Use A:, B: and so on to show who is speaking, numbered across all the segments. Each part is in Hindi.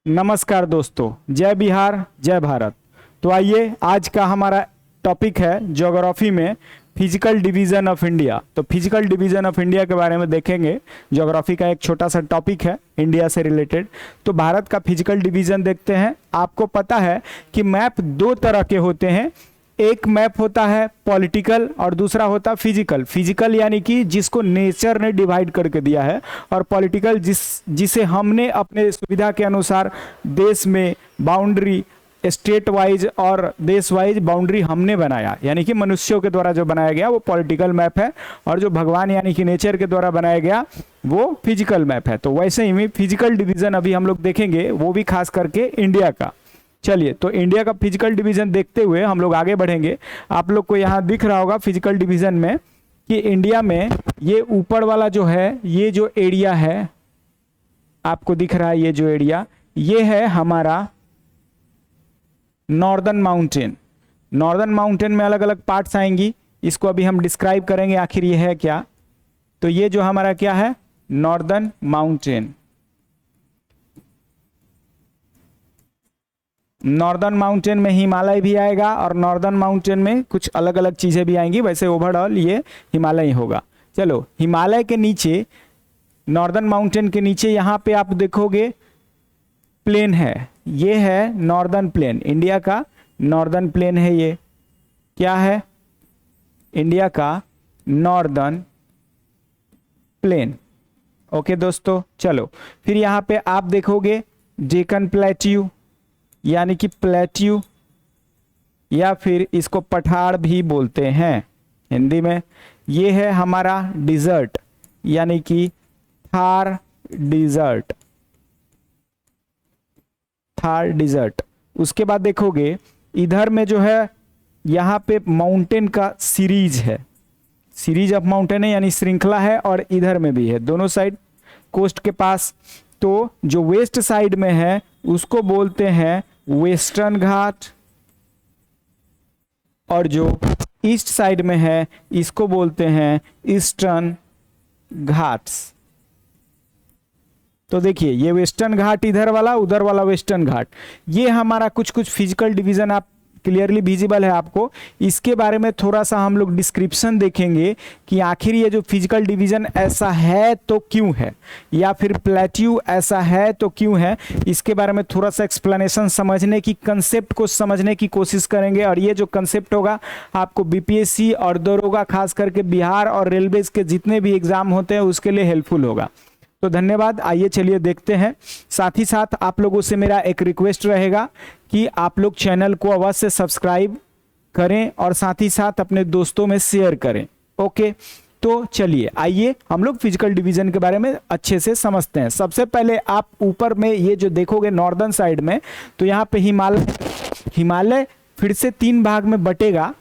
A: नमस्कार दोस्तों, जय बिहार जय भारत। तो आइए, आज का हमारा टॉपिक है ज्योग्राफी में फिजिकल डिवीजन ऑफ इंडिया। तो फिजिकल डिवीजन ऑफ इंडिया के बारे में देखेंगे। ज्योग्राफी का एक छोटा सा टॉपिक है इंडिया से रिलेटेड। तो भारत का फिजिकल डिवीजन देखते हैं। आपको पता है कि मैप दो तरह के होते हैं। एक मैप होता है पॉलिटिकल और दूसरा होता है फिजिकल। फिजिकल यानी कि जिसको नेचर ने डिवाइड करके दिया है, और पॉलिटिकल जिसे हमने अपने सुविधा के अनुसार देश में बाउंड्री, स्टेट वाइज और देश वाइज बाउंड्री हमने बनाया, यानी कि मनुष्यों के द्वारा जो बनाया गया वो पॉलिटिकल मैप है, और जो भगवान यानी कि नेचर के द्वारा बनाया गया वो फिजिकल मैप है। तो वैसे ही में फिजिकल डिवीजन अभी हम लोग देखेंगे, वो भी खास करके इंडिया का। चलिए, तो इंडिया का फिजिकल डिवीजन देखते हुए हम लोग आगे बढ़ेंगे। आप लोग को यहाँ दिख रहा होगा फिजिकल डिवीजन में कि इंडिया में ये ऊपर वाला जो है, ये जो एरिया है आपको दिख रहा है, ये जो एरिया ये है हमारा नॉर्दर्न माउंटेन। नॉर्दर्न माउंटेन में अलग अलग पार्ट्स आएंगी, इसको अभी हम डिस्क्राइब करेंगे आखिर ये है क्या। तो ये जो हमारा क्या है, नॉर्दर्न माउंटेन। नॉर्दर्न माउंटेन में हिमालय भी आएगा और नॉर्दर्न माउंटेन में कुछ अलग अलग चीजें भी आएंगी, वैसे ओवरऑल ये हिमालय ही होगा। चलो, हिमालय के नीचे, नॉर्दर्न माउंटेन के नीचे यहाँ पे आप देखोगे प्लेन है, ये है नॉर्दर्न प्लेन। इंडिया का नॉर्दर्न प्लेन है। ये क्या है, इंडिया का नॉर्दर्न प्लेन। ओके दोस्तों, चलो फिर यहाँ पे आप देखोगे डेक्कन प्लेट्यू, यानी कि प्लेट्यू, या फिर इसको पठार भी बोलते हैं हिंदी में। ये है हमारा डिजर्ट, यानी कि थार डिजर्ट, थार डिजर्ट। उसके बाद देखोगे इधर में जो है यहाँ पे माउंटेन का सीरीज है, सीरीज ऑफ माउंटेन है, यानी श्रृंखला है, और इधर में भी है दोनों साइड कोस्ट के पास। तो जो वेस्ट साइड में है उसको बोलते हैं वेस्टर्न घाट, और जो ईस्ट साइड में है इसको बोलते हैं ईस्टर्न घाट्स। तो देखिए, ये वेस्टर्न घाट इधर वाला, उधर वाला वेस्टर्न घाट। ये हमारा कुछ कुछ फिजिकल डिवीजन आप क्लियरली विजिबल है आपको। इसके बारे में थोड़ा सा हम लोग डिस्क्रिप्शन देखेंगे कि आखिर ये जो फिजिकल डिवीजन ऐसा है तो क्यों है, या फिर प्लेट्यू ऐसा है तो क्यों है। इसके बारे में थोड़ा सा एक्सप्लेनेशन समझने की, कंसेप्ट को समझने की कोशिश करेंगे। और ये जो कंसेप्ट होगा आपको बीपीएससी और दरोगा, खास करके बिहार और रेलवेज के जितने भी एग्जाम होते हैं उसके लिए हेल्पफुल होगा। तो धन्यवाद। आइए चलिए देखते हैं। साथ ही साथ आप लोगों से मेरा एक रिक्वेस्ट रहेगा कि आप लोग चैनल को अवश्य सब्सक्राइब करें और साथ ही साथ अपने दोस्तों में शेयर करें। ओके, तो चलिए आइए हम लोग फिजिकल डिवीजन के बारे में अच्छे से समझते हैं। सबसे पहले आप ऊपर में ये जो देखोगे नॉर्दर्न साइड में, तो यहाँ पे हिमालय फिर से 3 भाग में बटेगा।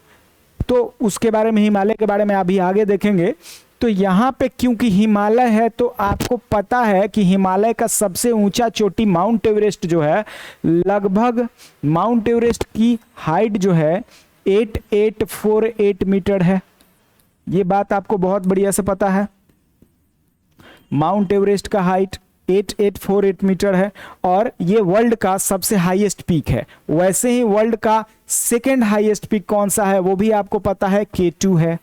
A: तो उसके बारे में, हिमालय के बारे में अभी आगे देखेंगे। तो यहाँ पे क्योंकि हिमालय है, तो आपको पता है कि हिमालय का सबसे ऊंचा चोटी माउंट एवरेस्ट जो है, लगभग माउंट एवरेस्ट की हाइट जो है 8848 मीटर है। ये बात आपको बहुत बढ़िया से पता है। माउंट एवरेस्ट का हाइट 8848 मीटर है, और ये वर्ल्ड का सबसे हाईएस्ट पीक है। वैसे ही वर्ल्ड का सेकेंड हाईएस्ट पीक कौन सा है वो भी आपको पता है, K2 है।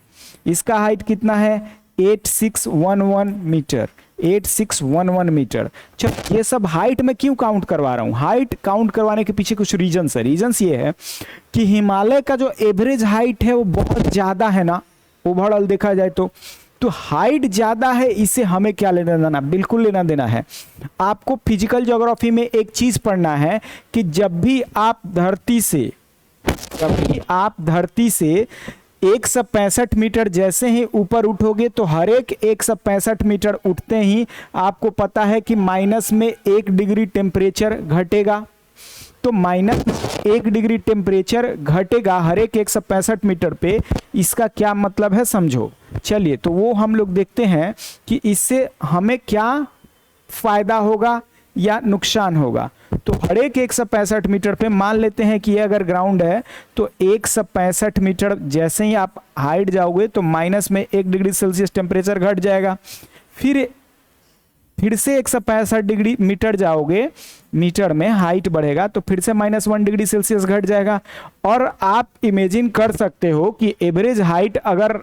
A: इसका हाइट कितना है, 8611 मीटर, 8611 मीटर। चलो, ये सब हाइट में क्यों काउंट करवा रहा हूँ, हाइट काउंट करवाने के पीछे कुछ रीजंस है। रीजंस ये है कि हिमालय का जो एवरेज हाइट है वो बहुत ज्यादा है ना, ओवरऑल देखा जाए तो हाइट ज्यादा है, इससे हमें क्या लेना देना, बिल्कुल लेना देना है। आपको फिजिकल ज्योग्राफी में एक चीज पढ़ना है कि जब भी आप धरती से 165 मीटर जैसे ही ऊपर उठोगे, तो हर एक 165 मीटर उठते ही आपको पता है कि माइनस में 1 डिग्री टेम्परेचर घटेगा। तो -1 डिग्री टेम्परेचर घटेगा हर एक 165 मीटर पे। इसका क्या मतलब है समझो। चलिए, तो वो हम लोग देखते हैं कि इससे हमें क्या फायदा होगा या नुकसान होगा। तो हर एक 165 मीटर पे मान लेते हैं कि ये अगर ग्राउंड है, तो 165 मीटर जैसे ही आप हाइट जाओगे तो माइनस में 1 डिग्री सेल्सियस टेम्परेचर घट जाएगा। फिर फिर से 165 डिग्री मीटर जाओगे, मीटर में हाइट बढ़ेगा तो फिर से -1 डिग्री सेल्सियस घट जाएगा। और आप इमेजिन कर सकते हो कि एवरेज हाइट अगर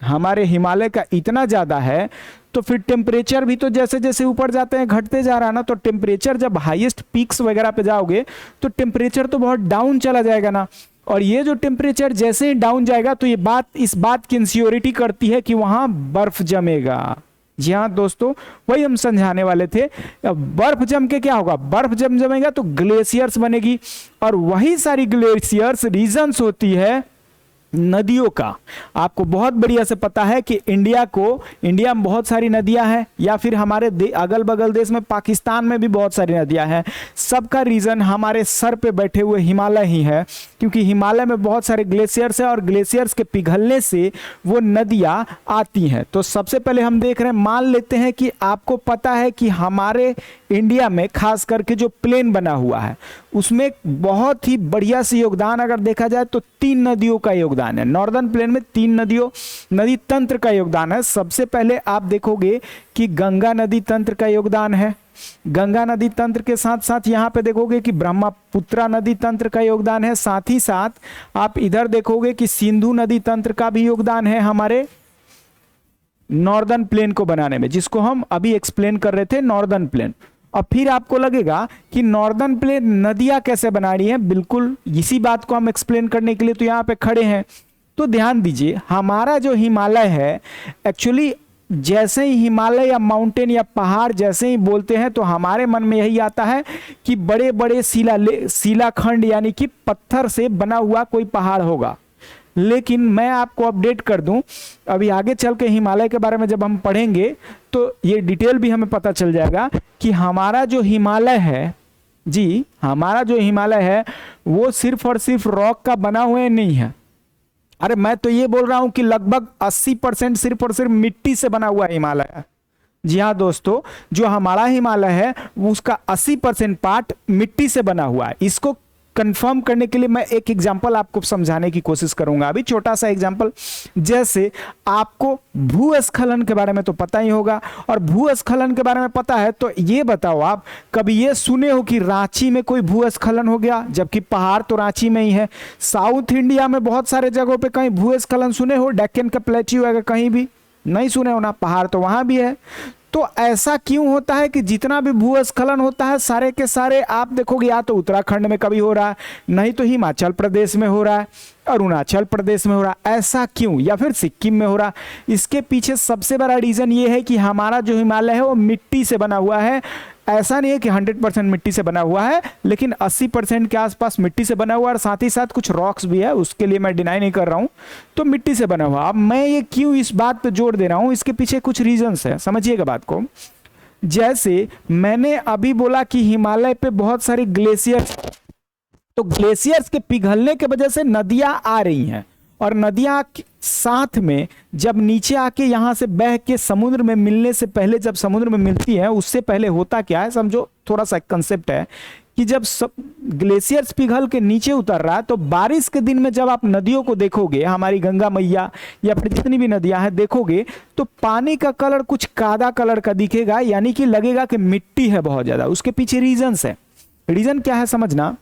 A: हमारे हिमालय का इतना ज़्यादा है तो फिर टेम्परेचर भी तो जैसे जैसे ऊपर जाते हैं घटते जा रहा है ना। तो टेम्परेचर जब हाईएस्ट पीक्स वगैरह पे जाओगे तो टेम्परेचर तो बहुत डाउन चला जाएगा ना। और ये जो टेम्परेचर जैसे ही डाउन जाएगा तो ये इस बात की इंश्योरिटी करती है कि वहां बर्फ जमेगा। जी हाँ दोस्तों, वही हम समझाने वाले थे। बर्फ जम के क्या होगा, बर्फ जमेगा तो ग्लेशियर्स बनेगी, और वही सारी ग्लेशियर्स रीजन्स होती है नदियों का। आपको बहुत बढ़िया से पता है कि इंडिया में बहुत सारी नदियां हैं, या फिर हमारे अगल बगल देश में पाकिस्तान में भी बहुत सारी नदियां हैं। सबका रीजन हमारे सर पे बैठे हुए हिमालय ही है, क्योंकि हिमालय में बहुत सारे ग्लेशियर्स हैं और ग्लेशियर्स के पिघलने से वो नदियां आती हैं। तो सबसे पहले हम देख रहे हैं, मान लेते हैं कि आपको पता है कि हमारे इंडिया में खास करके जो प्लेन बना हुआ है उसमें बहुत ही बढ़िया से योगदान अगर देखा जाए तो 3 नदियों का योगदान है। नॉर्दर्न प्लेन में 3 नदी तंत्र का योगदान है। सबसे पहले आप देखोगे कि गंगा नदी तंत्र का योगदान है। गंगा नदी तंत्र के साथ साथ यहाँ पे देखोगे कि ब्रह्मपुत्रा नदी तंत्र का योगदान है। साथ ही साथ आप इधर देखोगे कि सिंधु नदी तंत्र का भी योगदान है हमारे नॉर्दर्न प्लेन को बनाने में, जिसको हम अभी एक्सप्लेन कर रहे थे नॉर्दर्न प्लेन। और फिर आपको लगेगा कि नॉर्दर्न प्लेन नदियां कैसे बना रही हैं, बिल्कुल इसी बात को हम एक्सप्लेन करने के लिए तो यहाँ पे खड़े हैं। तो ध्यान दीजिए, हमारा जो हिमालय है एक्चुअली जैसे ही हिमालय या माउंटेन या पहाड़ जैसे ही बोलते हैं तो हमारे मन में यही आता है कि बड़े बड़े शिलाखंड यानी कि पत्थर से बना हुआ कोई पहाड़ होगा। लेकिन मैं आपको अपडेट कर दूं, अभी आगे चल के हिमालय के बारे में जब हम पढ़ेंगे तो ये डिटेल भी हमें पता चल जाएगा कि हमारा जो हिमालय है, जी हमारा जो हिमालय है वो सिर्फ और सिर्फ रॉक का बना हुआ नहीं है। अरे मैं तो ये बोल रहा हूं कि लगभग 80% सिर्फ और सिर्फ मिट्टी से बना हुआ हिमालय है। जी हाँ दोस्तों, जो हमारा हिमालय है उसका 80% पार्ट मिट्टी से बना हुआ है। इसको कंफर्म करने के लिए मैं एक एग्जांपल आपको समझाने की कोशिश करूंगा। अभी छोटा सा एग्जांपल, जैसे आपको भूस्खलन के बारे में तो पता ही होगा, और भूस्खलन के बारे में पता है तो ये बताओ आप कभी ये सुने हो कि रांची में कोई भूस्खलन हो गया, जबकि पहाड़ तो रांची में ही है। साउथ इंडिया में बहुत सारे जगहों पे कहीं भूस्खलन सुने हो, डेक्कन का प्लेट्यू है कहीं भी नहीं सुने हो ना, पहाड़ तो वहां भी है। तो ऐसा क्यों होता है कि जितना भी भूस्खलन होता है सारे के सारे आप देखोगे या तो उत्तराखंड में कभी हो रहा है, नहीं तो हिमाचल प्रदेश में हो रहा है, अरुणाचल प्रदेश में हो रहा है। ऐसा क्यों, या फिर सिक्किम में हो रहा है? इसके पीछे सबसे बड़ा रीजन ये है कि हमारा जो हिमालय है वो मिट्टी से बना हुआ है। ऐसा नहीं है कि 100% मिट्टी से बना हुआ है, लेकिन 80% के आसपास मिट्टी से बना हुआ है, और साथ ही साथ कुछ रॉक्स भी है, उसके लिए मैं डिनाई नहीं कर रहा हूं। तो मिट्टी से बना हुआ। अब मैं ये क्यों इस बात पे जोर दे रहा हूं, इसके पीछे कुछ रीजंस है, समझिएगा बात को। जैसे मैंने अभी बोला कि हिमालय पे बहुत सारी ग्लेशियर्स, तो ग्लेशियर्स के पिघलने की वजह से नदियां आ रही हैं, और नदियां साथ में जब नीचे आके यहां से बह के समुद्र में मिलने से पहले, जब समुद्र में मिलती है उससे पहले होता क्या है समझो, थोड़ा सा कंसेप्ट है कि जब ग्लेशियर्स पिघल के नीचे उतर रहा है तो बारिश के दिन में जब आप नदियों को देखोगे, हमारी गंगा मैया या फिर जितनी भी नदियां हैं देखोगे, तो पानी का कलर कुछ कादा कलर का दिखेगा, यानी कि लगेगा कि मिट्टी है बहुत ज्यादा। उसके पीछे रीजंस है। रीजन क्या है समझना,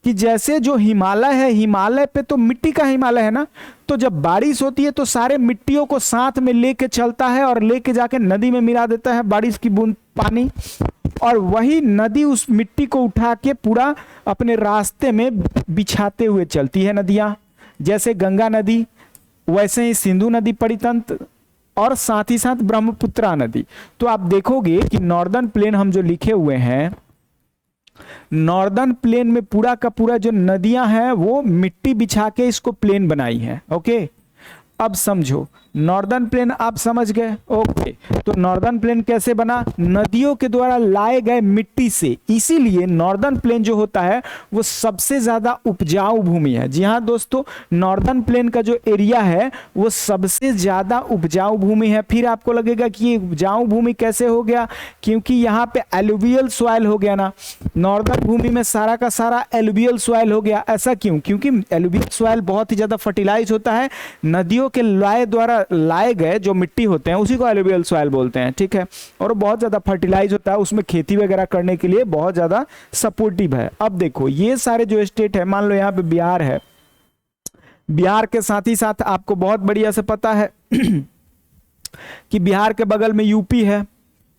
A: कि जैसे जो हिमालय है, हिमालय पे तो मिट्टी का हिमालय है ना, तो जब बारिश होती है तो सारे मिट्टियों को साथ में लेके चलता है और लेके जाके नदी में मिला देता है बारिश की बूंद पानी, और वही नदी उस मिट्टी को उठा के पूरा अपने रास्ते में बिछाते हुए चलती है नदियां। जैसे गंगा नदी, वैसे ही सिंधु नदी परितंत्र, और साथ ही साथ ब्रह्मपुत्रा नदी। तो आप देखोगे कि नॉर्दर्न प्लेन हम जो लिखे हुए हैं, नॉर्दर्न प्लेन में पूरा का पूरा जो नदियां हैं वो मिट्टी बिछा के इसको प्लेन बनाई है। ओके, अब समझो नॉर्दर्न प्लेन आप समझ गए। ओके, तो नॉर्दर्न प्लेन कैसे बना, नदियों के द्वारा लाए गए मिट्टी से। इसीलिए नॉर्दर्न प्लेन जो होता है वो सबसे ज्यादा उपजाऊ भूमि है। जी हाँ दोस्तों, नॉर्दर्न प्लेन का जो एरिया है वो सबसे ज्यादा उपजाऊ भूमि है। फिर आपको लगेगा कि ये उपजाऊ भूमि कैसे हो गया, क्योंकि यहाँ पे एलुवियल सॉइल हो गया ना, नॉर्दर्न भूमि में सारा का सारा एलुवियल सॉइल हो गया। ऐसा क्यों, क्योंकि एलुवियल सॉइल बहुत ही ज्यादा फर्टिलाइज होता है, नदियों नदियों के लाए द्वारा लाए गए जो मिट्टी होते हैं उसी को एलुवियल सॉइल बोलते हैं, ठीक है। और बहुत ज़्यादा फर्टिलाइज होता है, उसमें खेती वगैरह करने के लिए बहुत ज़्यादा सपोर्टिव है। अब देखो ये सारे जो स्टेट है, मान लो यहाँ पे बिहार है, बिहार के साथ ही साथ आपको बहुत बढ़िया से पता है कि बिहार के बगल में यूपी है,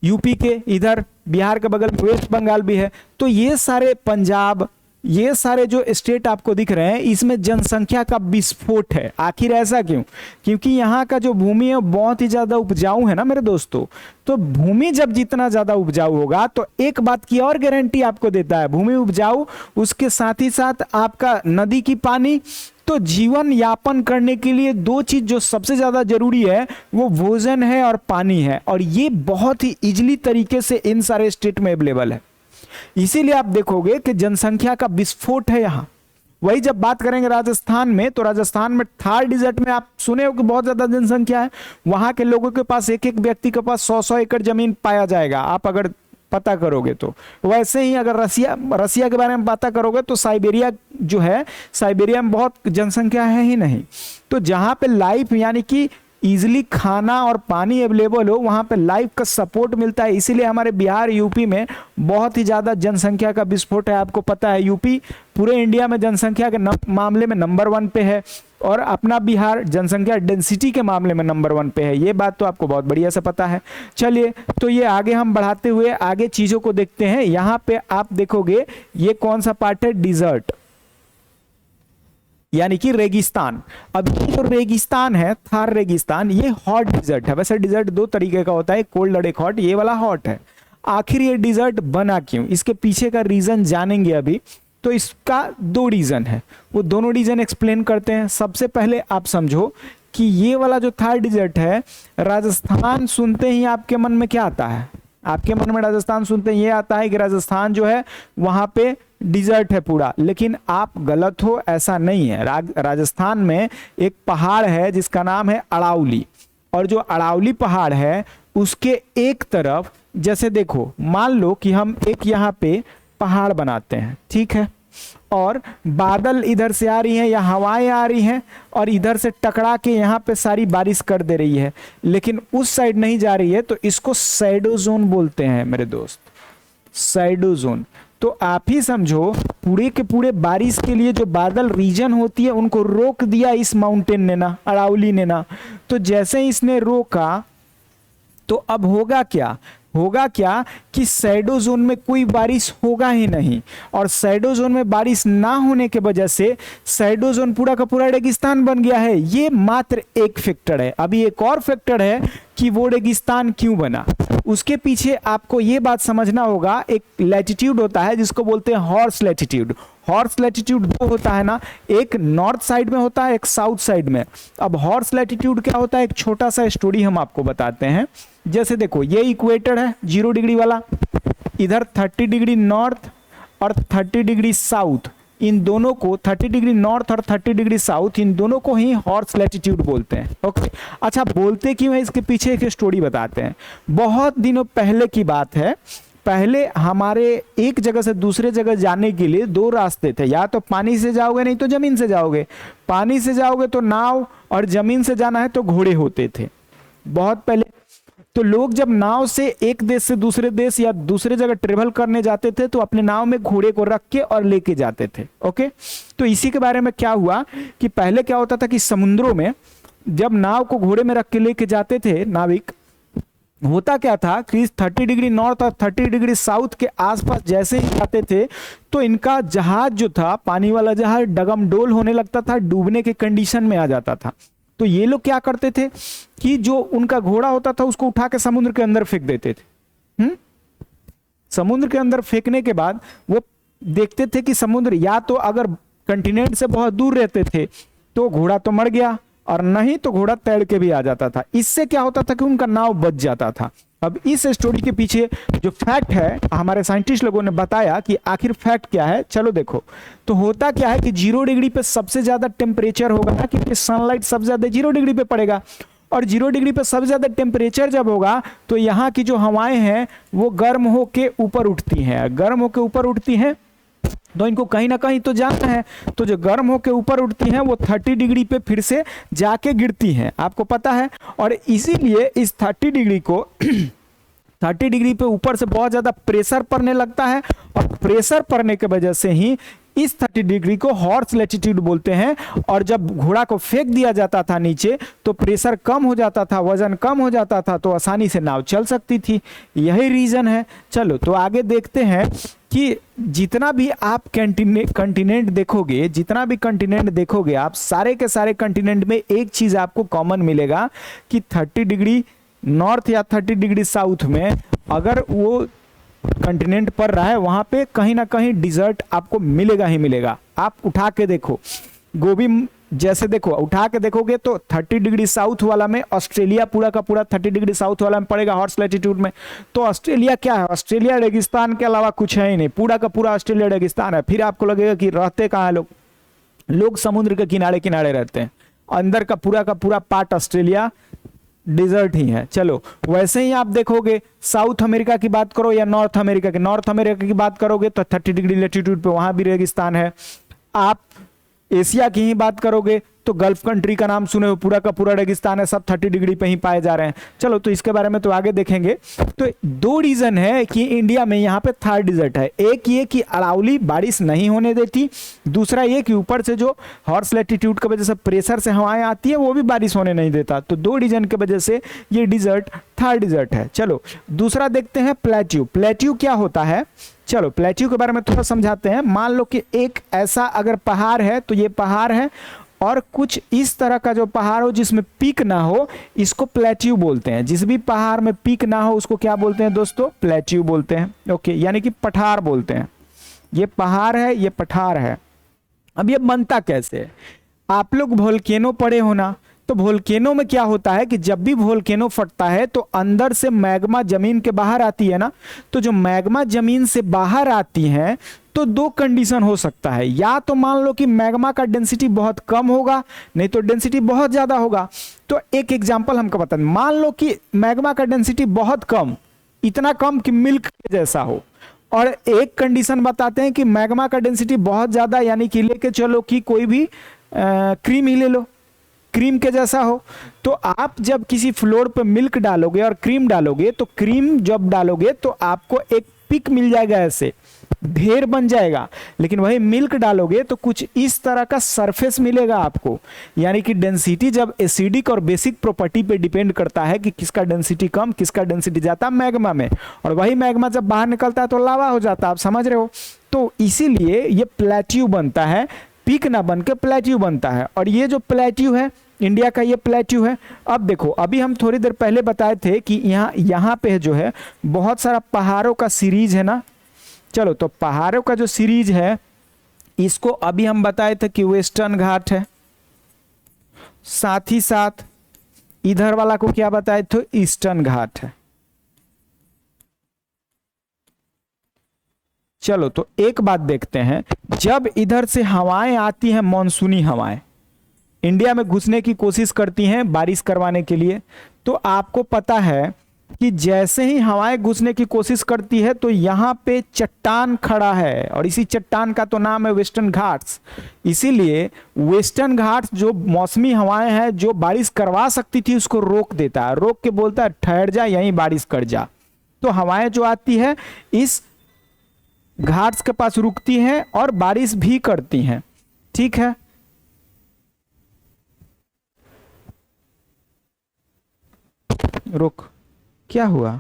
A: यूपी के इधर बिहार के बगल में वेस्ट बंगाल भी है। तो ये सारे पंजाब, ये सारे जो स्टेट आपको दिख रहे हैं इसमें जनसंख्या का विस्फोट है। आखिर ऐसा क्यों? क्योंकि यहाँ का जो भूमि है बहुत ही ज्यादा उपजाऊ है ना मेरे दोस्तों। तो भूमि जब जितना ज्यादा उपजाऊ होगा तो एक बात की और गारंटी आपको देता है, भूमि उपजाऊ, उसके साथ ही साथ आपका नदी की पानी। तो जीवन यापन करने के लिए दो चीज जो सबसे ज्यादा जरूरी है वो भोजन है और पानी है, और ये बहुत ही इजीली तरीके से इन सारे स्टेट में अवेलेबल है। इसीलिए आप देखोगे कि जनसंख्या का विस्फोट है यहाँ। वही जब बात करेंगे राजस्थान में, तो राजस्थान में थार डिजर्ट में आप सुने हो कि बहुत ज्यादा जनसंख्या है। वहां के लोगों के पास एक एक व्यक्ति के पास 100-100 एकड़ जमीन पाया जाएगा, आप अगर पता करोगे तो। वैसे ही अगर रसिया के बारे में पता करोगे तो साइबेरिया जो है, साइबेरिया में बहुत जनसंख्या है ही नहीं। तो जहां पे लाइफ यानी कि इजिली खाना और पानी अवेलेबल हो, वहां पे लाइफ का सपोर्ट मिलता है। इसीलिए हमारे बिहार यूपी में बहुत ही ज्यादा जनसंख्या का विस्फोट है। आपको पता है यूपी पूरे इंडिया में जनसंख्या के मामले में नंबर 1 पे है, और अपना बिहार जनसंख्या डेंसिटी के मामले में नंबर 1 पे है। ये बात तो आपको बहुत बढ़िया से पता है। चलिए तो ये आगे हम बढ़ाते हुए आगे चीजों को देखते हैं। यहाँ पे आप देखोगे ये कौन सा पार्ट है, डिजर्ट यानी कि रेगिस्तान। अब ये जो रेगिस्तान है, थार रेगिस्तान, ये हॉट डिजर्ट है। वैसे डिजर्ट दो तरीके का होता है, एक कोल्ड और एक हॉट। ये वाला हॉट है। आखिर ये डिजर्ट बना क्यों, इसके पीछे का रीजन जानेंगे अभी। तो इसका 2 रीजन है, वो दोनों रीजन एक्सप्लेन करते हैं। सबसे पहले आप समझो कि ये वाला जो थार डिजर्ट है, राजस्थान सुनते ही आपके मन में क्या आता है? आपके मन में राजस्थान सुनते ही ये आता है कि राजस्थान जो है वहां पे डिजर्ट है पूरा। लेकिन आप गलत हो, ऐसा नहीं है। राजस्थान में एक पहाड़ है जिसका नाम है अरावली, और जो अरावली पहाड़ है उसके एक तरफ, जैसे देखो मान लो कि हम एक यहाँ पे पहाड़ बनाते हैं, ठीक है, और बादल इधर से आ रही हैं या हवाएं आ रही हैं और इधर से टकरा के यहाँ पे सारी बारिश कर दे रही है, लेकिन उस साइड नहीं जा रही है, तो इसको शैडो जोन बोलते हैं मेरे दोस्त, शैडो जोन। तो आप ही समझो पूरे के पूरे बारिश के लिए जो बादल रीजन होती है उनको रोक दिया इस माउंटेन ने ना, अरावली ने ना। तो जैसे ही इसने रोका तो अब होगा क्या, होगा क्या कि शैडो जोन में कोई बारिश होगा ही नहीं, और शैडो जोन में बारिश ना होने के वजह से शैडो जोन पूरा का पूरा रेगिस्तान बन गया है। ये मात्र एक फैक्टर है। अभी एक और फैक्टर है कि वो रेगिस्तान क्यों बना। उसके पीछे आपको ये बात समझना होगा, एक लैटिट्यूड होता है जिसको बोलते हैं हॉर्स लैटिट्यूड। हॉर्स लैटिट्यूड दो होता है ना, एक नॉर्थ साइड में होता है, एक साउथ साइड में। अब हॉर्स लैटिट्यूड क्या होता है, एक छोटा सा स्टोरी हम आपको बताते हैं। जैसे देखो ये इक्वेटर है 0 डिग्री वाला, इधर 30 डिग्री नॉर्थ और 30 डिग्री साउथ, इन दोनों को 30 डिग्री नॉर्थ और 30 डिग्री साउथ, इन दोनों को ही हॉर्स लैटिट्यूड बोलते हैं। ओके, अच्छा बोलते क्यों है, इसके पीछे एक स्टोरी बताते हैं। बहुत दिनों पहले की बात है, पहले हमारे एक जगह से दूसरे जगह जाने के लिए 2 रास्ते थे, या तो पानी से जाओगे नहीं तो जमीन से जाओगे। पानी से जाओगे तो नाव, और जमीन से जाना है तो घोड़े होते थे बहुत पहले। तो लोग जब नाव से एक देश से दूसरे देश या दूसरे जगह ट्रेवल करने जाते थे तो अपने नाव में घोड़े को रख के और लेके जाते थे। ओके, तो इसी के बारे में क्या हुआ कि पहले क्या होता था कि समुद्रों में जब नाव को घोड़े में रख के लेके जाते थे नाविक, होता क्या था कि 30 डिग्री नॉर्थ और 30 डिग्री साउथ के आसपास जैसे ही जाते थे तो इनका जहाज जो था, पानी वाला जहाज, डगमडोल होने लगता था, डूबने के कंडीशन में आ जाता था। तो ये लोग क्या करते थे कि जो उनका घोड़ा होता था उसको उठा के समुद्र के अंदर फेंक देते थे। समुद्र के अंदर फेंकने के बाद वो देखते थे कि समुद्र या तो अगर कंटिनेंट से बहुत दूर रहते थे तो घोड़ा तो मर गया, और नहीं तो घोड़ा तैर के भी आ जाता था। इससे क्या होता था कि उनका नाव बच जाता था। अब इस स्टोरी के पीछे जो फैक्ट है, हमारे साइंटिस्ट लोगों ने बताया कि आखिर फैक्ट क्या है। चलो देखो, तो होता क्या है कि 0 डिग्री पे सबसे ज्यादा टेम्परेचर होगा ना, क्योंकि सनलाइट सबसे ज्यादा 0 डिग्री पे पड़ेगा, और 0 डिग्री पे सबसे ज्यादा टेम्परेचर जब होगा तो यहाँ की जो हवाएं हैं वो गर्म होके ऊपर उठती हैं। गर्म होके ऊपर उठती हैं तो इनको कहीं ना कहीं तो जाना है, तो जो गर्म होकर ऊपर उठती हैं वो 30 डिग्री पे फिर से जाके गिरती हैं, आपको पता है। और इसीलिए इस 30 डिग्री को 30 डिग्री पे ऊपर से बहुत ज्यादा प्रेशर पड़ने लगता है, और प्रेशर पड़ने के वजह से ही इस 30 डिग्री को हॉर्स लैटिट्यूड बोलते हैं। और जब घोड़ा को फेंक दिया जाता था नीचे तो प्रेशर कम हो जाता था, वजन कम हो जाता था, तो आसानी से नाव चल सकती थी, यही रीजन है। चलो तो आगे देखते हैं कि जितना भी आप कंटिनेंट देखोगे, जितना भी कंटिनेंट देखोगे आप, सारे के सारे कंटिनेंट में एक चीज आपको कॉमन मिलेगा कि 30 डिग्री नॉर्थ या 30 डिग्री साउथ में अगर वो कंटिनेंट पर रहा है वहां पे कहीं ना कहीं डिजर्ट आपको मिलेगा ही मिलेगा। आप उठा के देखो, गोभी जैसे देखो, उठा के देखोगे तो 30 डिग्री साउथ वाला में ऑस्ट्रेलिया पूरा का पूरा 30 डिग्री साउथ वाला में पड़ेगा हॉर्स लैटिट्यूड में। तो ऑस्ट्रेलिया क्या है? ऑस्ट्रेलिया रेगिस्तान के अलावा कुछ है ही नहीं, पूरा का पूरा ऑस्ट्रेलिया रेगिस्तान है। फिर आपको लगेगा कि रहते कहाँ लोग? लोग समुद्र के किनारे किनारे रहते हैं, अंदर का पूरा पार्ट ऑस्ट्रेलिया डिजर्ट ही है। चलो वैसे ही आप देखोगे साउथ अमेरिका की बात करो या नॉर्थ अमेरिका की बात करोगे तो 30 डिग्री लेटीट्यूड पे वहां भी रेगिस्तान है। आप एशिया की ही बात करोगे तो गल्फ कंट्री का नाम सुने हो, पूरा का पूरा रेगिस्तान है, सब 30 डिग्री पे ही पाए जा रहे हैं। चलो तो इसके बारे में तो आगे देखेंगे। तो दो रीजन है कि इंडिया में यहाँ पे थर्ड डिजर्ट है, एक ये कि अरावली बारिश नहीं होने देती, दूसरा ये कि ऊपर से जो हॉर्स लैटिट्यूड की वजह से प्रेशर से हवाएं आती है वो भी बारिश होने नहीं देता। तो दो रीजन की वजह से ये डिजर्ट थर्ड डिजर्ट है। चलो दूसरा देखते हैं प्लेट्यू। प्लेट्यू क्या होता है? चलो प्लेट्यू के बारे में थोड़ा समझाते हैं। मान लो कि एक ऐसा अगर पहाड़ है, तो ये पहाड़ है, और कुछ इस तरह का जो पहाड़ हो जिसमें पीक ना हो, इसको प्लेट्यू बोलते हैं। जिस भी पहाड़ में पीक ना हो उसको क्या बोलते हैं दोस्तों? प्लेट्यू बोलते हैं। ओके, यानी कि पठार बोलते हैं। ये पहाड़ है, ये पठार है। अब ये बनता कैसे है? आप लोग वोल्केनो पढ़े हो ना, तो वोल्केनो में क्या होता है कि जब भी वोल्केनो फटता है तो अंदर से मैग्मा जमीन के बाहर आती है ना, तो जो मैग्मा जमीन से बाहर आती है तो दो कंडीशन हो सकता है। या तो मान लो कि मैग्मा का डेंसिटी बहुत कम होगा, नहीं तो डेंसिटी बहुत ज्यादा होगा। तो एक एग्जांपल हमको बता दें, मान लो कि मैग्मा का डेंसिटी बहुत कम, इतना कम कि मिल्क के जैसा हो, और एक कंडीशन बताते हैं कि मैग्मा का डेंसिटी बहुत ज्यादा, यानी कि लेके चलो कि कोई भी क्रीम ही ले लो, क्रीम के जैसा हो। तो आप जब किसी फ्लोर पे मिल्क डालोगे और क्रीम डालोगे, तो क्रीम जब डालोगे तो आपको एक पिक मिल जाएगा, ऐसे ढेर बन जाएगा। लेकिन वही मिल्क डालोगे तो कुछ इस तरह का सरफेस मिलेगा आपको। यानी कि डेंसिटी जब एसिडिक और बेसिक प्रॉपर्टी पे डिपेंड करता है कि किसका डेंसिटी कम, किसका डेंसिटी ज्यादा मैग्मा में, और वही मैग्मा जब बाहर निकलता है तो लावा हो जाता है। आप समझ रहे हो? तो इसीलिए ये प्लेट्यू बनता है, पीक ना बन के प्लेट्यू बनता है। और ये जो प्लेट्यू है इंडिया का, ये प्लेट्यू है। अब देखो, अभी हम थोड़ी देर पहले बताए थे कि यहाँ पे जो है बहुत सारा पहाड़ों का सीरीज है ना। चलो तो पहाड़ों का जो सीरीज है इसको अभी हम बताए थे कि वेस्टर्न घाट है, साथ ही साथ इधर वाला को क्या बताए थे? ईस्टर्न घाट है। चलो तो एक बात देखते हैं, जब इधर से हवाएं आती हैं, मानसूनी हवाएं इंडिया में घुसने की कोशिश करती हैं बारिश करवाने के लिए, तो आपको पता है कि जैसे ही हवाएं घुसने की कोशिश करती है तो यहाँ पे चट्टान खड़ा है, और इसी चट्टान का तो नाम है वेस्टर्न घाट्स। इसीलिए वेस्टर्न घाट्स जो मौसमी हवाएं हैं जो बारिश करवा सकती थी उसको रोक देता है, रोक के बोलता है ठहर जा, यहीं बारिश कर जा। तो हवाएं जो आती है इस घाट्स के पास रुकती हैं और बारिश भी करती हैं। ठीक है, रुक, क्या हुआ?